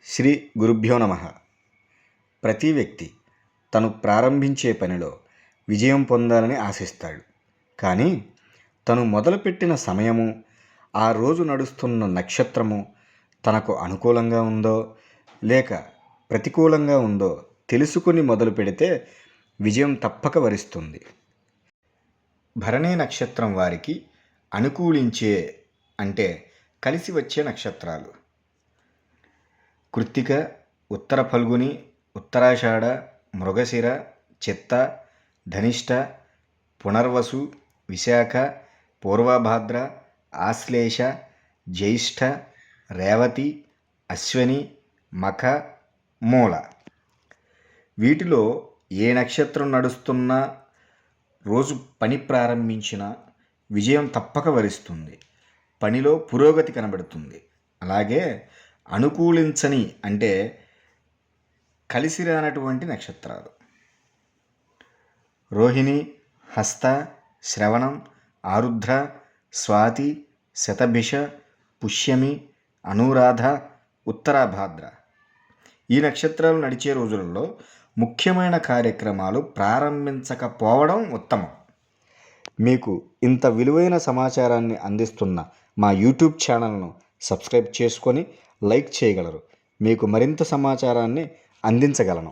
శ్రీ గురుభ్యో నమః. ప్రతి వ్యక్తి తను ప్రారంభించే పనిలో విజయం పొందాలని ఆశిస్తాడు. కానీ తను మొదలుపెట్టిన సమయము, ఆ రోజు నడుస్తున్న నక్షత్రము తనకు అనుకూలంగా ఉందో లేక ప్రతికూలంగా ఉందో తెలుసుకుని మొదలు పెడితే విజయం తప్పక వరిస్తుంది. భరణీ నక్షత్రం వారికి అనుకూలించే అంటే కలిసి వచ్చే నక్షత్రాలు: కృత్తిక, ఉత్తర ఫల్గుని, ఉత్తరాషాఢ, మృగశిర, చిత్త, ధనిష్ట, పునర్వసు, విశాఖ, పూర్వభాద్ర, ఆశ్లేష, జ్యేష్ఠ, రేవతి, అశ్వని, మఖ, మూల. వీటిలో ఏ నక్షత్రం నడుస్తున్నా రోజు పని ప్రారంభించిన విజయం తప్పక వరిస్తుంది. పనిలో పురోగతి కనబడుతుంది. అలాగే అనుకూలించని అంటే కలిసి రానటువంటి నక్షత్రాలు: రోహిణి, హస్త, శ్రవణం, ఆరుద్ర, స్వాతి, శతభిష, పుష్యమి, అనురాధ, ఉత్తరాభాద్ర. ఈ నక్షత్రాలు నడిచే రోజులలో ముఖ్యమైన కార్యక్రమాలు ప్రారంభించకపోవడం ఉత్తమం. మీకు ఇంత విలువైన సమాచారాన్ని అందిస్తున్న మా యూట్యూబ్ ఛానల్ను సబ్స్క్రైబ్ చేసుకొని లైక్ చేయగలరు. మీకు మరింత సమాచారాన్ని అందించగలను.